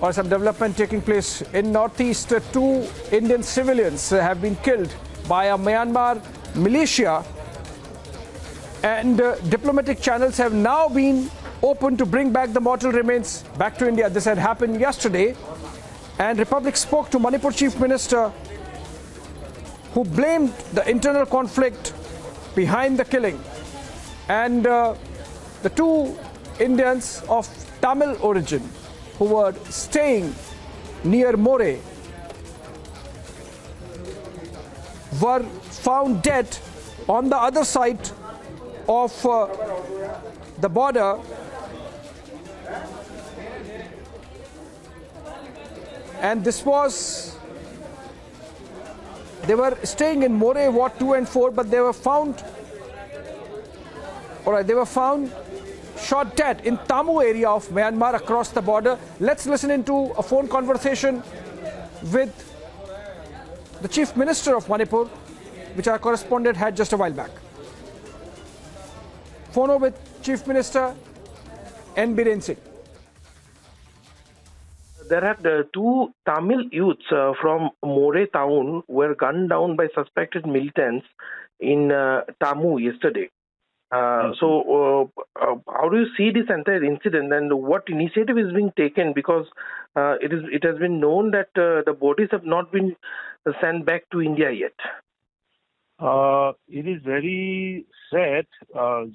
or some development taking place in northeast. Two Indian civilians have been killed by a Myanmar militia, and diplomatic channels have now been opened to bring back the mortal remains back to India. This had happened yesterday, and Republic spoke to Manipur Chief Minister, who blamed the internal conflict behind the killing. And the two Indians of Tamil origin who were staying near More were found dead on the other side of the border. And this was, they were staying in More Ward 2 and 4, but they were found, they were found shot dead in Tamu area of Myanmar across the border. Let's listen into a phone conversation with the Chief Minister of Manipur, which our correspondent had just a while back. Phono with Chief Minister N. Biren Singh. There have two Tamil youths from More town were gunned down by suspected militants in Tamu yesterday. So, how do you see this entire incident, and what initiative is being taken? Because it has been known that the bodies have not been sent back to India yet. It is very sad.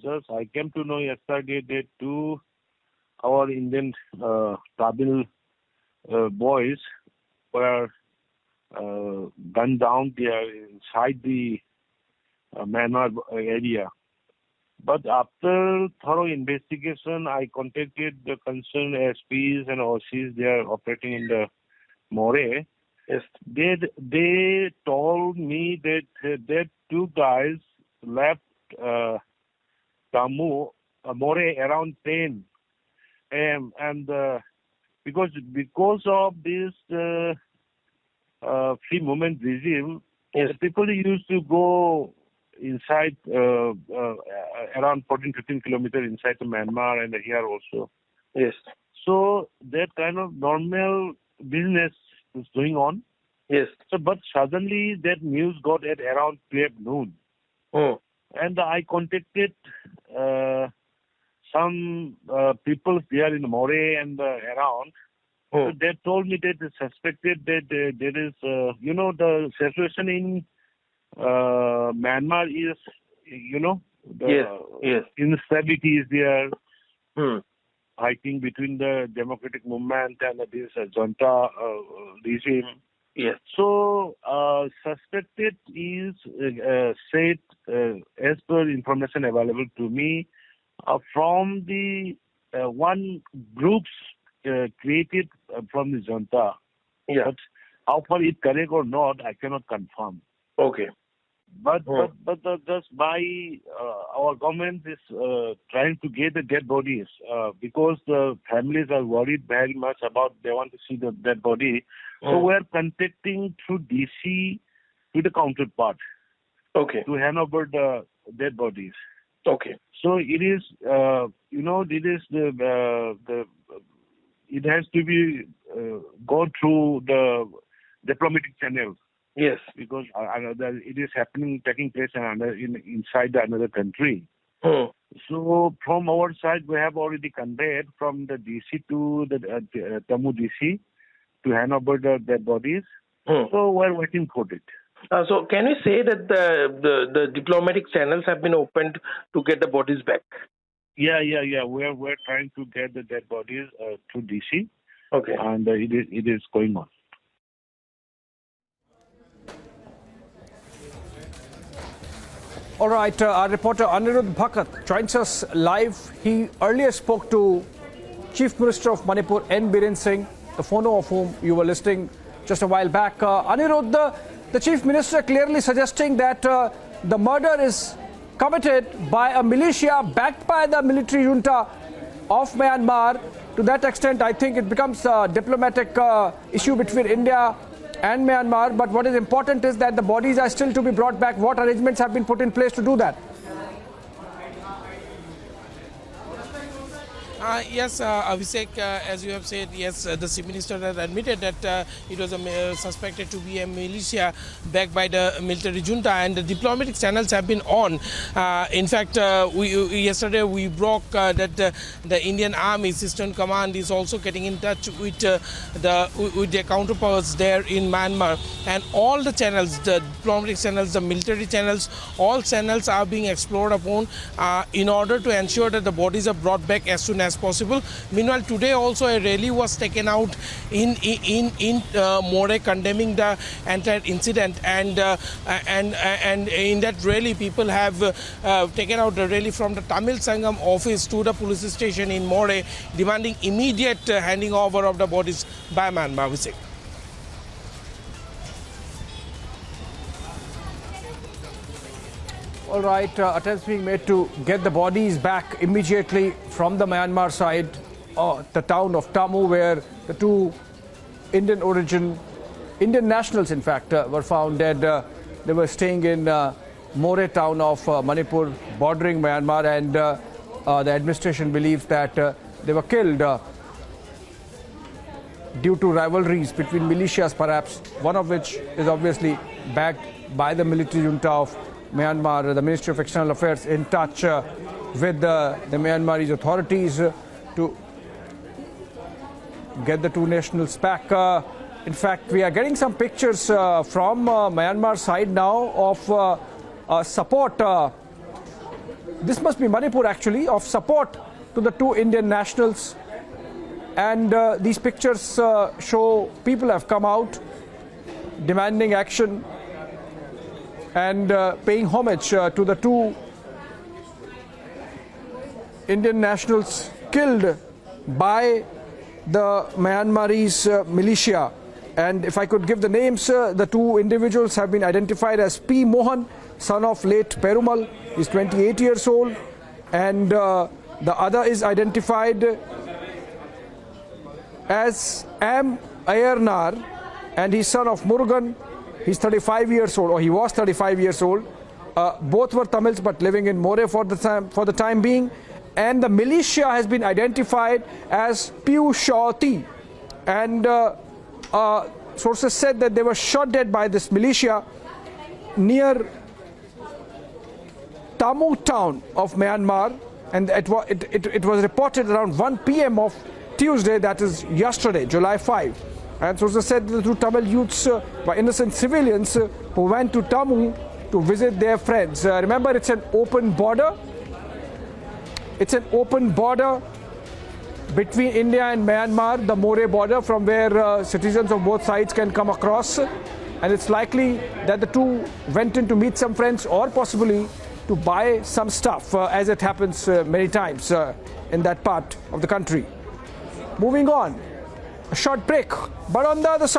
Just I came to know yesterday that two our Indian Tamil boys were gunned down there inside the Myanmar area. But after thorough investigation, I contacted the concerned SPs and OCs. They are operating in the More. Yes. They told me that two guys left Tamu, More around 10 a.m. and because of this free movement regime, yes, the people used to go inside around 14-15 kilometers inside the Myanmar and here also. Yes. So that kind of normal business is going on. Yes. So, but suddenly that news got at around 12 noon. Oh. And I contacted some people there in More and around. Oh. So they told me that they suspected that there is, the situation in Myanmar is, yes. instability is there, Hmm. fighting between the democratic movement and this junta regime. Yes. So, suspected is said, as per information available to me, from the one groups created from the junta. Yeah. But how far it correct or not, I cannot confirm. Okay. But just by our government is trying to get the dead bodies because the families are worried very much about they want to see the dead body. So we are contacting through DC to the counterpart. Okay. To hand over the dead bodies. Okay. So it is it is it has to be go through the diplomatic channels. Yes. Because it is taking place inside another country. Hmm. So from our side, we have already conveyed from the DC to the Tamu DC to hand over the dead bodies. Hmm. So we're waiting for it. So can we say that the diplomatic channels have been opened to get the bodies back? Yeah. We're trying to get the dead bodies to DC. Okay. And it is going on. All right, our reporter Anirudh Bhakat joins us live. He earlier spoke to Chief Minister of Manipur N. Biren Singh, the phono of whom you were listening just a while back. Anirudh, the Chief Minister clearly suggesting that the murder is committed by a militia backed by the military junta of Myanmar. To that extent, I think it becomes a diplomatic issue between India and Myanmar. But what is important is that the bodies are still to be brought back. What arrangements have been put in place to do that? Yes, Abhishek, as you have said, yes, the Chief Minister has admitted that it was suspected to be a militia backed by the military junta, and the diplomatic channels have been on. In fact, yesterday we broke that the Indian Army's Eastern Command is also getting in touch with their counterparts there in Myanmar, and all the channels, the diplomatic channels, the military channels, all channels are being explored upon in order to ensure that the bodies are brought back as soon as possible. Meanwhile, today also a rally was taken out in More condemning the entire incident, and in that rally people have taken out the rally from the Tamil Sangam office to the police station in More, demanding immediate handing over of the bodies by Myanmar. All right, attempts being made to get the bodies back immediately from the Myanmar side, the town of Tamu, where the two Indian nationals, in fact, were found dead. They were staying in More town of Manipur, bordering Myanmar, and the administration believes that they were killed due to rivalries between militias, perhaps, one of which is obviously backed by the military junta of Myanmar. The Ministry of External Affairs in touch with the Myanmarese authorities to get the two nationals back. In fact, we are getting some pictures from Myanmar side now of support. This must be Manipur actually, of support to the two Indian nationals. And these pictures show people have come out demanding action and paying homage to the two Indian nationals killed by the Myanmarese militia. And if I could give the names, the two individuals have been identified as P. Mohan, son of late Perumal, he's 28 years old, and the other is identified as M. Ayarnar, and he's son of Murugan. He's 35 years old, or he was 35 years old. Both were Tamils but living in More for the time being. And the militia has been identified as Piu Shauti. And sources said that they were shot dead by this militia near Tamu town of Myanmar. And it was reported around 1 p.m. of Tuesday, that is yesterday, July 5. And sources said the two Tamil youths were innocent civilians who went to Tamu to visit their friends. Remember, it's an open border. It's an open border between India and Myanmar, the More border, from where citizens of both sides can come across. And it's likely that the two went in to meet some friends, or possibly to buy some stuff, as it happens many times in that part of the country. Moving on, a short break, but on the other side.